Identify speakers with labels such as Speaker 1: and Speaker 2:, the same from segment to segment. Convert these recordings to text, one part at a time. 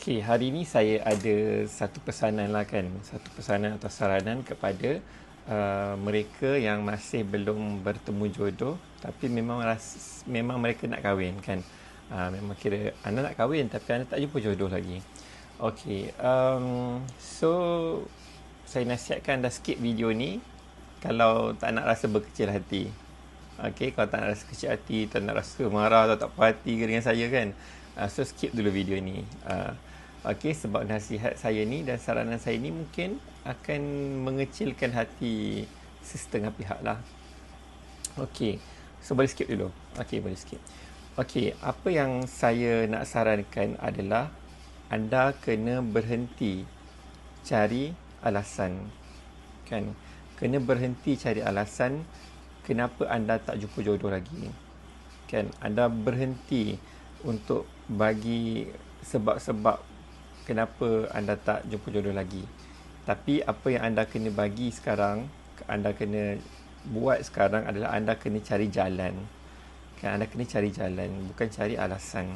Speaker 1: Okey, hari ini saya ada satu pesanan lah kan. Satu pesanan atau saranan kepada mereka yang masih belum bertemu jodoh tapi memang mereka nak kahwin kan. Memang kira anda nak kahwin tapi anda tak jumpa jodoh lagi. Okey, so saya nasihatkan anda skip video ni kalau tak nak rasa berkecil hati. Okey, kalau tak nak rasa kecil hati, tak nak rasa marah atau tak puas hati dengan saya kan. So skip dulu video ni. Okey, sebab nasihat saya ni dan saranan saya ni mungkin akan mengecilkan hati sesetengah pihak lah. Okey, so boleh skip dulu. Okey, boleh skip. Okey, apa yang saya nak sarankan adalah anda kena berhenti cari alasan. Kan? Kena berhenti cari alasan kenapa anda tak jumpa jodoh lagi. Kan? Anda berhenti untuk bagi sebab-sebab kenapa anda tak jumpa jodoh lagi. Tapi apa yang anda kena bagi sekarang, anda kena buat sekarang adalah anda kena cari jalan. Kan, anda kena cari jalan, bukan cari alasan.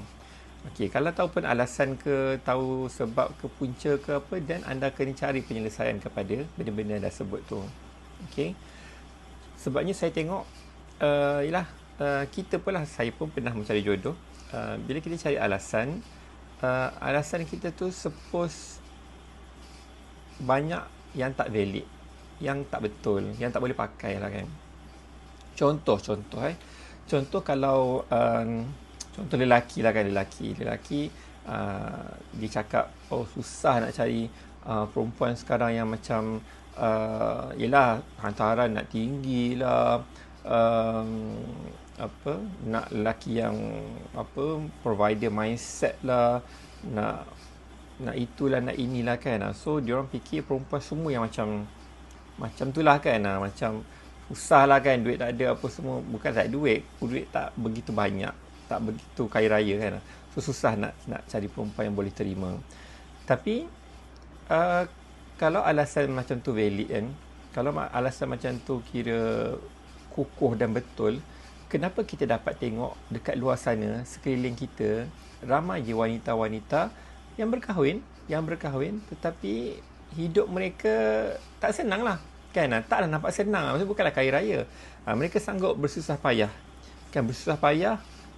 Speaker 1: Okey, kalau tahu pun alasan ke, tahu sebab ke, punca ke apa, dan anda kena cari penyelesaian kepada benda-benda yang dah sebut tu. Okey. Sebabnya saya tengok kita pun lah, saya pun pernah mencari jodoh. Bila kita cari alasan, alasan kita tu suppose banyak yang tak valid, yang tak betul, yang tak boleh pakai lah kan. Contoh kalau contoh lelaki lah kan, lelaki dia cakap susah nak cari perempuan sekarang yang macam yelah hantaran nak tinggi lah, nak lelaki yang provider mindset lah, nak itulah, nak inilah kan. So diorang fikir perempuan semua yang macam tu lah kan, macam susah lah kan, duit tak ada apa semua. Bukan tak ada duit tak begitu banyak, tak begitu kaya raya kan. So susah nak cari perempuan yang boleh terima. Tapi kalau alasan macam tu valid kan, kalau alasan macam tu kira kukuh dan betul, kenapa kita dapat tengok dekat luar sana, sekeliling kita, ramai je wanita-wanita yang berkahwin tetapi hidup mereka tak senang lah kan. Taklah nampak senang, maksudnya bukanlah kaya raya. Mereka sanggup bersusah payah kan,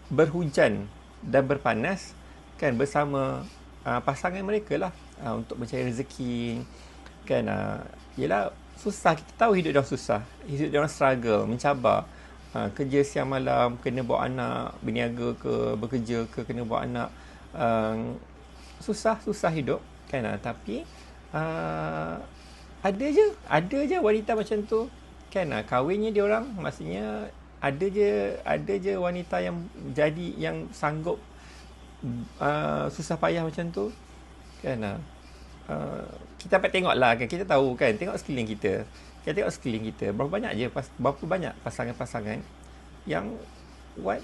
Speaker 1: berhujan dan berpanas kan, bersama pasangan mereka lah, untuk mencari rezeki kan. Yelah susah, kita tahu hidup diorang susah, hidup diorang struggle, mencabar. Kerja siang malam, kena bawa anak, berniaga ke, bekerja ke, kena bawa anak, susah hidup kan. Tapi ada je wanita macam tu kan. Kahwinnya diorang, maksudnya ada je wanita yang sanggup susah payah macam tu kan. Kita dapat tengok lah kan, kita tahu kan, tengok sekeliling kita. Berapa banyak pasangan-pasangan yang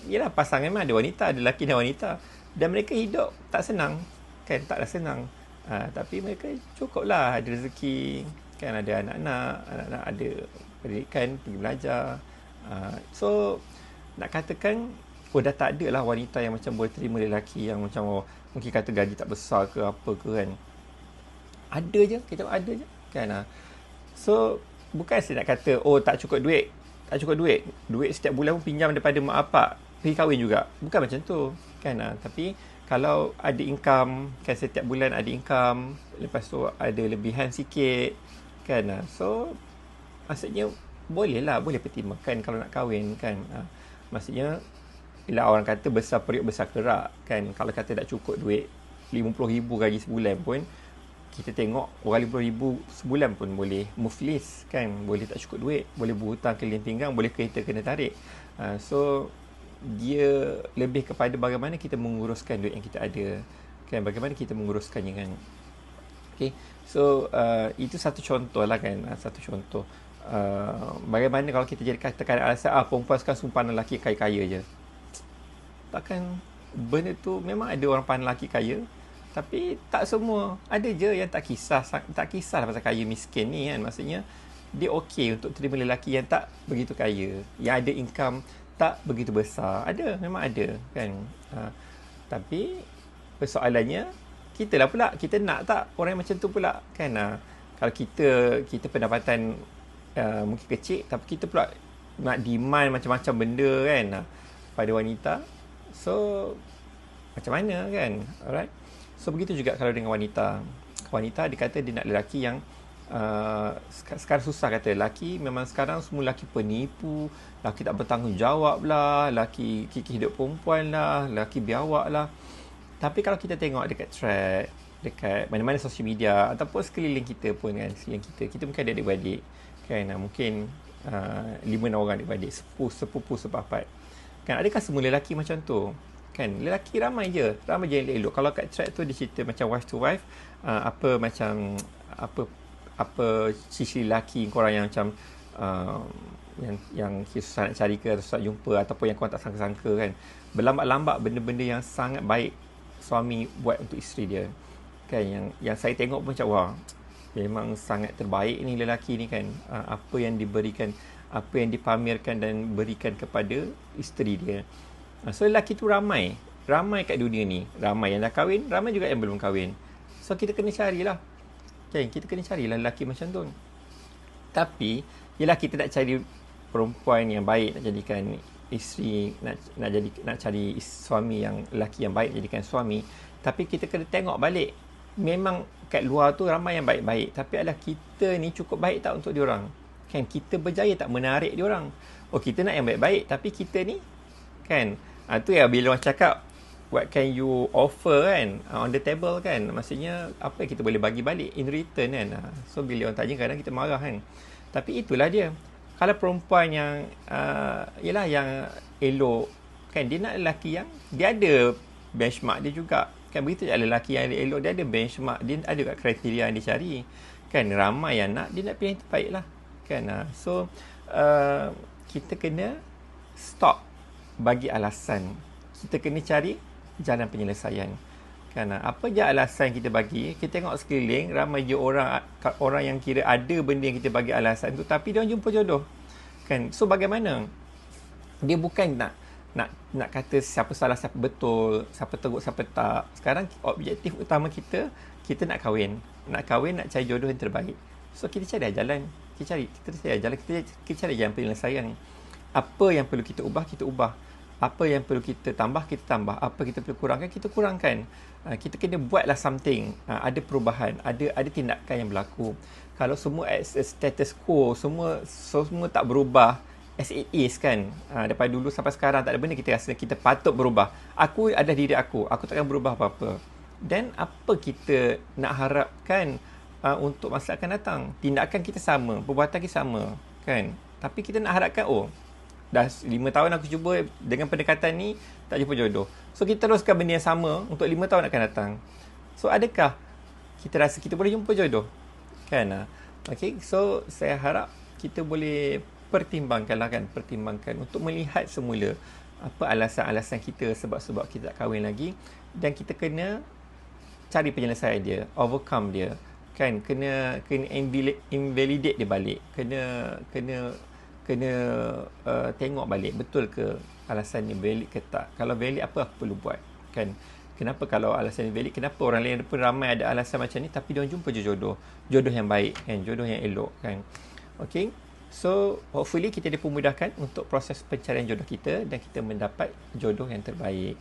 Speaker 1: yelah, pasangan memang ada wanita, ada lelaki dan wanita, dan mereka hidup tak senang kan, taklah senang. Tapi mereka cukup lah, ada rezeki kan, ada anak-anak ada pendidikan, pergi belajar. So nak katakan dah tak ada lah wanita yang macam boleh terima lelaki yang macam mungkin kata gaji tak besar ke apa ke kan. Ada je kan. So bukan saya nak kata tak cukup duit setiap bulan pun pinjam daripada mak bapak, pergi kahwin juga, bukan macam tu kan. Tapi kalau ada income kan, setiap bulan ada income, lepas tu ada lebihan sikit kan, so maksudnya boleh pertimbangkan kalau nak kahwin kan. Maksudnya bila orang kata besar periuk besar kerak kan, kalau kata tak cukup duit, 50,000 gaji sebulan pun, kita tengok orang 50,000 sebulan pun boleh muflis kan, boleh tak cukup duit, boleh berhutang keliling pinggang, boleh kereta kena tarik. So dia lebih kepada bagaimana kita menguruskan duit yang kita ada kan, bagaimana kita menguruskannya kan. Okay, so itu satu contoh lah kan, satu contoh. Bagaimana kalau kita jadi katakan alasan perempuan sekarang sumpahan lelaki kaya-kaya je. Takkan benda tu, memang ada orang pandang lelaki kaya, tapi tak semua. Ada je yang tak kisah pasal kaya miskin ni kan. Maksudnya dia okey untuk terima lelaki yang tak begitu kaya, yang ada income tak begitu besar. Memang ada kan. Tapi persoalannya kita lah pula, kita nak tak orang yang macam tu pula kan. Kalau kita pendapatan mungkin kecil, tapi kita pula nak demand macam-macam benda kan pada wanita. So macam mana kan. Alright. So begitu juga kalau dengan wanita. Wanita dia kata dia nak lelaki yang sekarang susah kata. Lelaki memang sekarang semua lelaki penipu, lelaki tak bertanggungjawab lah, lelaki kikis hidup perempuan lah, lelaki biawak lah. Tapi kalau kita tengok dekat track, dekat mana-mana sosial media ataupun sekeliling kita pun kan, sekeliling kita mungkin ada adik-beradik kan, mungkin 5-6 orang adik-beradik, sepupu sepapat kan. Adakah semua lelaki macam tu kan? Lelaki ramai je yang elok. Kalau kat track tu dia cerita macam wife to wife, apa sisi lelaki korang yang macam yang susah nak cari ke, susah jumpa, ataupun yang korang tak sangka-sangka kan. Berlambat-lambat benda-benda yang sangat baik suami buat untuk isteri dia kan, yang saya tengok pun macam wah, memang sangat terbaik ni lelaki ni kan. Apa yang diberikan, apa yang dipamerkan dan berikan kepada isteri dia. So lelaki tu ramai kat dunia ni. Ramai yang dah kahwin, ramai juga yang belum kahwin. So kita kena carilah kan, kita kena carilah lelaki macam tu. Tapi yelah, kita nak cari perempuan yang baik, nak jadikan isteri, nak cari suami yang lelaki yang baik, jadikan suami. Tapi kita kena tengok balik, memang kat luar tu ramai yang baik-baik, tapi adalah kita ni cukup baik tak untuk diorang kan? Kita berjaya tak menarik diorang? Kita nak yang baik-baik, tapi kita ni kan, tu ya bila orang cakap what can you offer kan, on the table kan, maksudnya apa yang kita boleh bagi balik in return kan. So bila orang tanya, kadang kita marah kan, tapi itulah dia. Kalau perempuan yang yelah yang elok kan, dia nak lelaki yang dia ada benchmark dia juga kan. Begitu je lelaki yang elok, dia ada benchmark, dia ada kat kriteria yang dia cari kan. Ramai yang nak, dia nak pilih yang terbaik lah kan. So kita kena stop bagi alasan, kita kena cari jalan penyelesaian kan. Apa je alasan kita bagi, kita tengok sekeliling, ramai je orang yang kira ada benda yang kita bagi alasan tu, tapi dia jumpa jodoh kan. So bagaimana? Dia bukan nak kata siapa salah, siapa betul, siapa teruk, siapa tak. Sekarang objektif utama kita nak kahwin, nak cari jodoh yang terbaik. So kita cari jalan, kita cari jalan penyelesaian. Apa yang perlu kita ubah, kita ubah. Apa yang perlu kita tambah, kita tambah. Apa kita perlu kurangkan, kita kurangkan. Kita kena buatlah something. Ada perubahan, ada tindakan yang berlaku. Kalau semua as a status quo, semua tak berubah as it is kan, daripada dulu sampai sekarang tak ada benda kita rasa kita patut berubah. Aku ada diri aku takkan berubah apa-apa. Dan apa kita nak harapkan untuk masa akan datang? Tindakan kita sama, perbuatan kita sama kan. Tapi kita nak harapkan, dah 5 tahun aku cuba dengan pendekatan ni, tak jumpa jodoh. So kita teruskan benda yang sama untuk 5 tahun akan datang. So adakah kita rasa kita boleh jumpa jodoh kan? Okay, so saya harap kita boleh pertimbangkan untuk melihat semula apa alasan-alasan kita sebab kita tak kahwin lagi, dan kita kena cari penyelesaian dia, overcome dia kan. Kena invalidate dia balik, kena tengok balik betul ke alasan ni valid ke tak. Kalau valid, apa aku perlu buat kan. Kenapa kalau alasan ni valid, kenapa orang lain pun ramai ada alasan macam ni, tapi dia jumpa je jodoh yang baik kan, jodoh yang elok kan. Okay, so hopefully kita dipermudahkan untuk proses pencarian jodoh kita, dan kita mendapat jodoh yang terbaik.